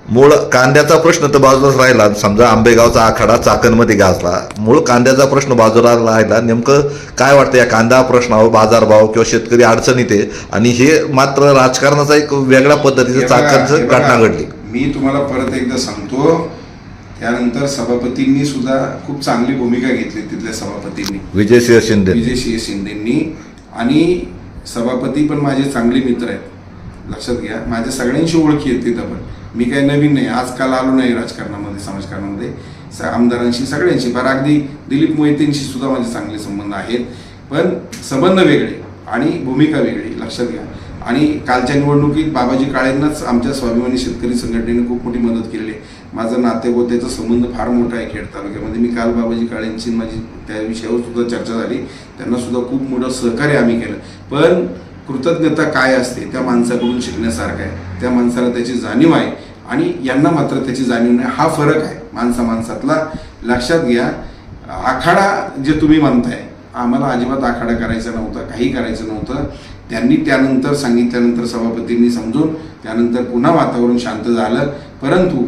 मूळ कांद्याचा प्रश्न तर बाजूलाच राहिला. समजा आंबेगावचा आखाडा चाकणमध्ये गाजला, मूळ कांद्याचा प्रश्न बाजूला राहिला. नेमकं काय वाटतं या कांदा प्रश्नावर, बाजारभाव किंवा शेतकरी अडचणीत आहे आणि हे मात्र राजकारणाचा एक वेगळ्या पद्धतीचं चाकणचं घटना घडली. मी तुम्हाला परत एकदा सांगतो, त्यानंतर सभापतींनी सुद्धा खूप चांगली भूमिका घेतली, तिथल्या सभापतींनी विजयसिंह शिंदेंनी. आणि सभापती पण माझे चांगले मित्र आहेत, लक्षात घ्या. माझ्या सगळ्यांशी ओळखी आहेत तिथं, पण मी काही नवीन नाही, आजकाल आलो नाही राजकारणामध्ये, समाजकारणामध्ये. आमदारांशी सगळ्यांशी, फार अगदी दिलीप मोहितेंशी सुद्धा माझे चांगले संबंध आहेत, पण संबंध वेगळे आणि भूमिका वेगळी, लक्षात घ्या. आणि कालच्या निवडणुकीत बाबाजी काळेंनाच आमच्या स्वाभिमानी शेतकरी संघटनेने खूप मोठी मदत केलेली आहे. माझा नातेगोत्याचा संबंध फार मोठा आहे खेड तालुक्यामध्ये. मी काल बाबाजी काळेंची माझी त्या विषयावर सुद्धा चर्चा झाली, त्यांना सुद्धा खूप मोठं सहकार्य आम्ही केलं. पण कृतज्ञता काय असते त्या माणसाकडून शिकण्यासारखं आहे, त्या माणसाला त्याची जाणीव आहे आणि यांना मात्र त्याची जाणीव नाही. हा फरक आहे माणसातला, लक्षात घ्या. आखाडा जे तुम्ही म्हणताय, आम्हाला अजिबात आखाडा करायचा नव्हता, काही करायचं नव्हतं. त्यांनी त्यानंतर सांगितल्यानंतर सभापतींनी समजून त्यानंतर पुन्हा वातावरण शांत झालं. परंतु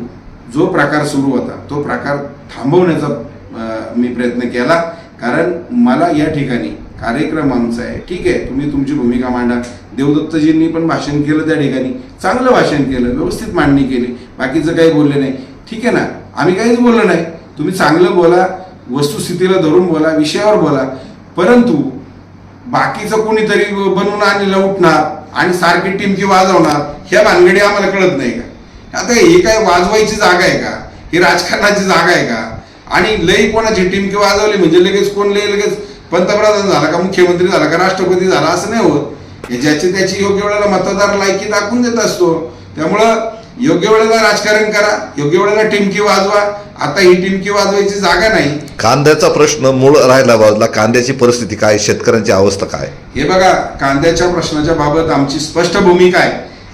जो प्रकार सुरू होता तो प्रकार थांबवण्याचा मी प्रयत्न केला, कारण मला या ठिकाणी कार्यक्रम आमचा आहे, ठीक आहे, तुम्ही तुमची भूमिका मांडा. देवदत्तजींनी पण भाषण केलं त्या ठिकाणी, चांगलं भाषण केलं, व्यवस्थित मांडणी केली, बाकीचं काही बोलले नाही, ठीक आहे ना. आम्ही काहीच बोललो नाही, तुम्ही चांगलं बोला, वस्तुस्थितीला धरून बोला, विषयावर बोला. परंतु बाकीचं कोणीतरी बनवून आणि उठणार आणि सारखी टिमकी वाजवणार, ह्या भानगडी आम्हाला कळत नाही का? आता हे काय वाजवायची जागा आहे का? ही राजकारणाची जागा आहे का? आणि लई कोणाची टिमकी वाजवली म्हणजे लगेच कोण लगेच पंतप्रधान झाला का, मुख्यमंत्री झाला का, राष्ट्रपती झाला, असं नाही होत. हे ज्याची त्याची योग्य वेळेला मतदार लायकी दाखवून देत असतो. त्यामुळं योग्य वेळेला राजकारण करा, योग्य वेळेला टिमकी वाजवा. आता ही टिमकी वाजवायची जागा नाही. कांद्याचा प्रश्न मूळ राहिला बाजूला, कांद्याची परिस्थिती काय, शेतकऱ्यांची अवस्था काय? हे बघा, कांद्याच्या प्रश्नाच्या बाबत आमची स्पष्ट भूमिका आहे.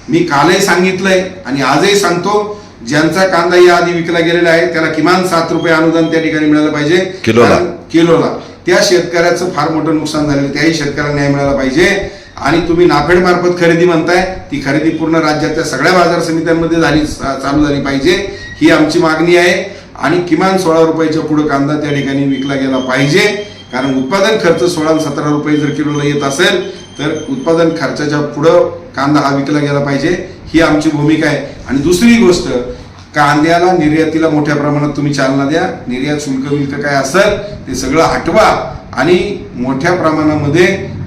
मी कालही सांगितलंय आणि आजही सांगतो, ज्यांचा कांदा या आधी विकला गेलेला आहे त्याला किमान 7 रुपये अनुदान त्या ठिकाणी मिळालं पाहिजे किलोला. त्या शेतकऱ्याचं फार मोठं नुकसान झालेलं, त्याही शेतकऱ्याला न्याय मिळाला पाहिजे. आणि तुम्ही नाफेड मार्फत खरेदी म्हणताय, ती खरेदी पूर्ण राज्यातल्या सगळ्या बाजार समित्यांमध्ये चालू झाली पाहिजे, ही आमची मागणी आहे. आणि किमान 16 रुपयाच्या पुढे कांदा त्या ठिकाणी विकला गेला पाहिजे, कारण उत्पादन खर्च 16-17 रुपये जर किलोला येत असेल तर उत्पादन खर्चाच्या पुढं कांदा हा विकला गेला पाहिजे, ही आमची भूमिका आहे. आणि दुसरी गोष्ट, कांद्याला निर्यातीला मोठ्या प्रमाणात तुम्ही चालना द्या. निर्यात शुल्क काय असेल ते सगळं हटवा आणि मोठ्या प्रमाणामध्ये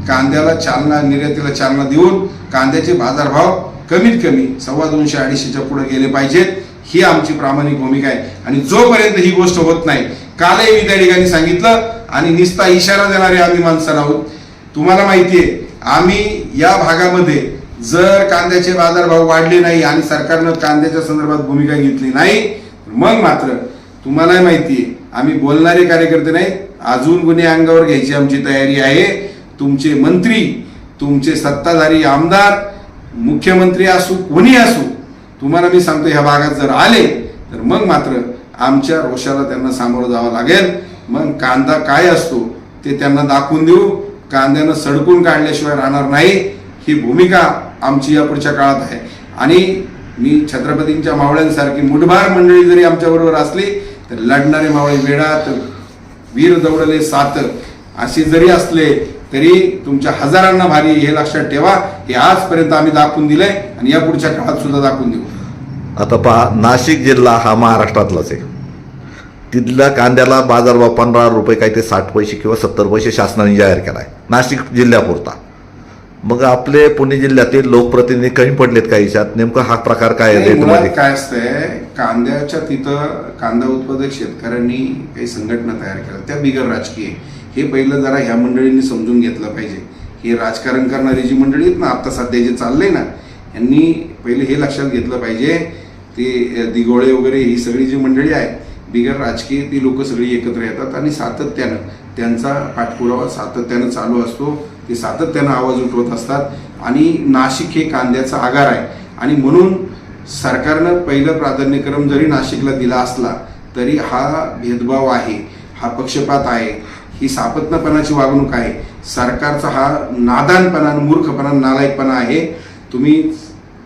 कांद्याला चालना, निर्यातीला चालना देऊन कांद्याचे बाजारभाव कमीत कमी 250-250च्या पुढे गेले पाहिजेत, ही आमची प्रामाणिक भूमिका आहे. आणि जोपर्यंत ही गोष्ट होत नाही, कालही मी त्या ठिकाणी सांगितलं आणि निस्ता इशारा देणारे आम्ही माणसं आहोत. तुम्हाला माहितीये, आम्ही या भागामध्ये जर कांद्याचे बाजारभाव वाढले नाही आणि सरकारनं कांद्याच्या संदर्भात भूमिका घेतली नाही, मग मात्र तुम्हाला माहितीये, आम्ही बोलणारे कार्यकर्ते नाही, अजून गुन्हे अंगावर घ्यायची आमची तयारी आहे. तुमचे मंत्री, तुमचे सत्ताधारी आमदार, मुख्यमंत्री असू, कोणी असू, तुम्हाला मी सांगतो, ह्या भागात जर आले तर मग मात्र आमच्या रोषाला त्यांना सामोरं जावं लागेल. मग कांदा काय असतो ते त्यांना दाखवून देऊ, कांद्यानं सडकून काढल्याशिवाय राहणार नाही, ही भूमिका आमची या पुढच्या काळात आहे. आणि मी छत्रपतींच्या मावळ्यांसारखी मुठभार मंडळी जरी आमच्याबरोबर असली तर लढणारे मावळे वेडा तर वीर दौडले सात असे जरी असले तरी तुमच्या हजारांना भारी, हे लक्षात ठेवा. हे आजपर्यंत आम्ही दाखवून दिलंय आणि या पुढच्या काळात सुद्धा दाखवून देऊ. आता पहा, नाशिक जिल्हा हा महाराष्ट्रातलाच आहे. तिथल्या कांद्याला बाजारभाव 15 रुपये, काही ते 60 पैसे किंवा 70 पैसे शासनाने जाहीर केला आहे नाशिक जिल्ह्यापुरता. मग आपले पुणे जिल्ह्यातील लोकप्रतिनिधी कमी पडलेत का याच्यात? नेमकं हा प्रकार काय आहे? काय असतंय, कांद्याच्या तिथं कांदा उत्पादक शेतकऱ्यांनी काही संघटना तयार केल्या, त्या बिगर राजकीय. हे पहिलं जरा ह्या मंडळींनी समजून घेतलं पाहिजे. हे राजकारण करणारी जी मंडळी आहेत ना, आता सध्या जे चाललंय ना, यांनी पहिले हे लक्षात घेतलं पाहिजे. ते दिगोळे वगैरे ही सगळी जी मंडळी आहे बिगर राजकीय, ती लोक सगळी एकत्र येतात आणि सातत्यानं त्यांचा पाठपुरावा सातत्यानं चालू असतो. ते सातत्यानं आवाज उठवत असतात. आणि नाशिक हे कांद्याचा आगार आहे आणि म्हणून सरकारनं पहिलं प्राधान्यक्रम जरी नाशिकला दिला असला तरी हा भेदभाव आहे, हा पक्षपात आहे, ही सापत्नपणाची वागणूक आहे. सरकारचा हा नादानपणा, मूर्खपणा, नालायकपणा आहे. तुम्ही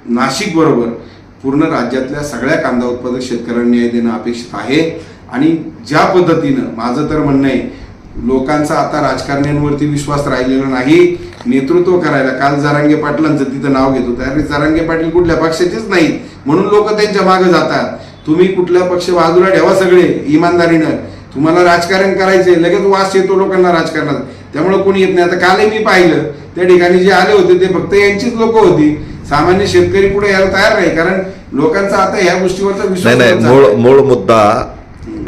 नाशिक बरोबर पूर्ण राज्यातल्या सगळ्या कांदा उत्पादक शेतकऱ्यांना न्याय देणं अपेक्षित आहे. आणि ज्या पद्धतीनं माझं तर म्हणणं आहे, लोकांचा आता राजकारण्यांवरती विश्वास राहिलेला नाही. नेतृत्व करायला काल जरांगे पाटलांचं तिथं नाव घेतो, तर जरांगे पाटील कुठल्या पक्षाचेच नाहीत म्हणून लोक त्यांच्या मागे जातात. तुम्ही कुठल्या पक्ष बाजूला ठेवा सगळे इमानदारीनं. तुम्हाला राजकारण करायचंय, लगेच वास येतो लोकांना राजकारणात, त्यामुळे कोणी येत नाही. आता कालही मी पाहिलं त्या ठिकाणी जे आले होते ते फक्त यांचीच लोक होती. सामान्य शेतकरी पुढे यायला तयार नाही, कारण लोकांचा आता ह्या गोष्टीवरचा विश्वास नाही. मूळ मुद्दा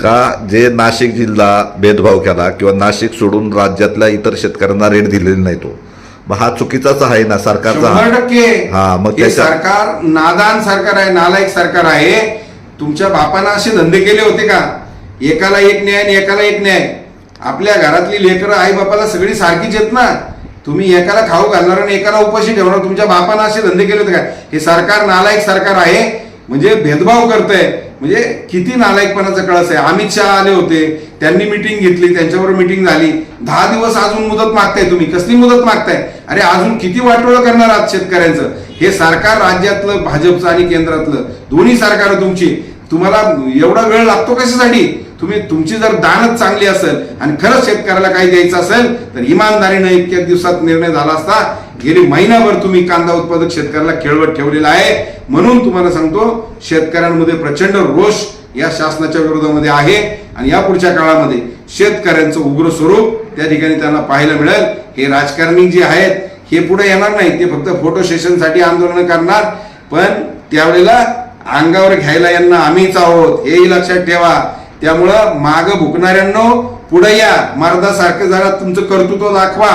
का जे नाशिक जिल्हा भेदभाव केला किंवा नाशिक सोडून राज्यातल्या इतर शेतकऱ्यांना रेट दिलेली नाही, तो मग हा चुकीचाच आहे ना सरकारचा. 100%. हा, मग हे सरकार नादान सरकार आहे, नालायक सरकार आहे. तुमच्या बापानं असे धंदे केले होते का? एकाला एक न्याय आणि एकाला एक न्याय. आपल्या घरातली लेकरं आई बापाला सगळी सारखीच आहेत ना. तुम्ही एकाला खाऊ घालणार आणि एकाला उपाशी ठेवणार. तुमच्या बापानं असे धंदे केले होते का? हे सरकार नालायक सरकार आहे. म्हणजे भेदभाव करतंय, म्हणजे किती नालायकपणाचा कळस आहे. अमित शहा आले होते, त्यांनी मिटिंग घेतली, त्यांच्याबरोबर मिटिंग झाली. 10 दिवस अजून मुदत मागताय तुम्ही. कसली मुदत मागताय? अरे अजून किती वाटोळं करणार आहात शेतकऱ्यांचं? हे सरकार राज्यातलं भाजपचं आणि केंद्रातलं दोन्ही सरकार तुमची, तुम्हाला एवढा वेळ लागतो कशासाठी? तुमची जर दानच चांगली असेल आणि खरंच शेतकऱ्याला काही द्यायचं असेल तर इमानदारीनं इतक्या दिवसात निर्णय झाला असता. गेली महिनाभर तुम्ही कांदा उत्पादक शेतकऱ्याला खेळवत ठेवलेला आहे. म्हणून तुम्हाला सांगतो, शेतकऱ्यांमध्ये प्रचंड रोष या शासनाच्या विरोधामध्ये आहे आणि या पुढच्या काळामध्ये शेतकऱ्यांचं उग्र स्वरूप त्या ठिकाणी त्यांना पाहायला मिळेल. हे राजकारणी जे आहेत हे पुढे येणार नाही, ते फक्त फोटो सेशनसाठी आंदोलन करणार. पण त्यावेळेला अंगावर घ्यायला यांना आम्हीच आहोत, हेही लक्षात ठेवा. त्यामुळं माग भुकणाऱ्यांनो पुढे या, मर्दासारखं जरा तुमचं कर्तृत्व दाखवा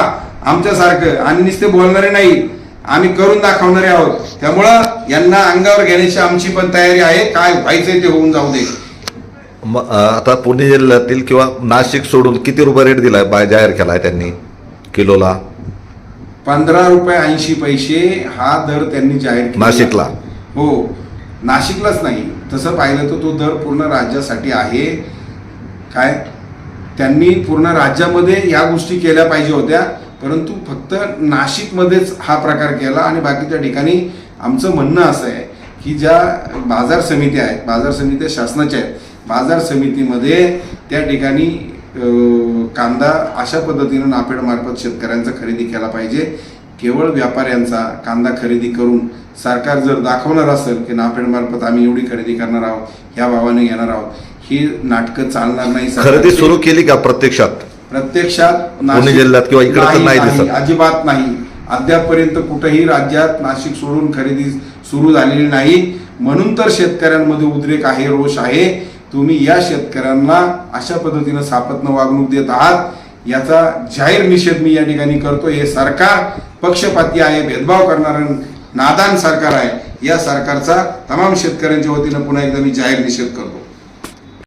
आमच्यासारखं, आणि नुसते बोलणारे नाही, आम्ही करून दाखवणारे आहोत. त्यामुळं यांना अंगावर घेण्याची आमची पण तयारी आहे. काय व्हायचंय ते होऊन जाऊ दे. आता पुणे जिल्ह्यातील किंवा नाशिक सोडून किती रुपये रेट दिलाय जाहीर केलाय त्यांनी किलोला? 15 रुपये 80 पैसे हा दर त्यांनी जाहीर केला नाशिकला. हो, नाशिकलाच नाही, तसं पाहिलं तर तो दर पूर्ण राज्यासाठी आहे. काय त्यांनी पूर्ण राज्यामध्ये या गोष्टी केल्या पाहिजे होत्या, परंतु फक्त नाशिकमध्येच हा प्रकार केला. आणि बाकीच्या ठिकाणी आमचं म्हणणं असं आहे की ज्या बाजार समित्या आहेत, बाजार समित्या शासनाच्या आहेत, बाजार समितीमध्ये त्या ठिकाणी कांदा अशा पद्धतीनं नाफेडमार्फत शेतकऱ्यांचा खरेदी केला पाहिजे. केवळ व्यापाऱ्यांचा कांदा खरेदी करून सरकार जर दाखवणार असेल की नाफेडमार्फत आम्ही एवढी खरेदी करणार आहोत, ह्या भावाने घेणार आहोत, ही नाटकं चालणार नाही. खरेदी सुरू केली का प्रत्यक्षात पुणे जिल्ह्यात किंवा इकडे तर नाही दिसत? अजिबात नाही. अद्यापपर्यंत कुठेही राज्यात नाशिक सोडून खरेदी सुरू झालेली नाही. म्हणून तर शेतकऱ्यांमध्ये उद्रेक आहे, रोष आहे. तुम्ही या शेतकऱ्यांना अशा पद्धतीनं सापत्न वागणूक देत आहात, याचा जाहीर निषेध मी या ठिकाणी करतो. हे सरकार पक्षपाती आहे, भेदभाव करणारं नादान सरकार आहे. या सरकारचा तमाम शेतकऱ्यांच्या वतीनं पुन्हा एकदा मी जाहीर निषेध करतो.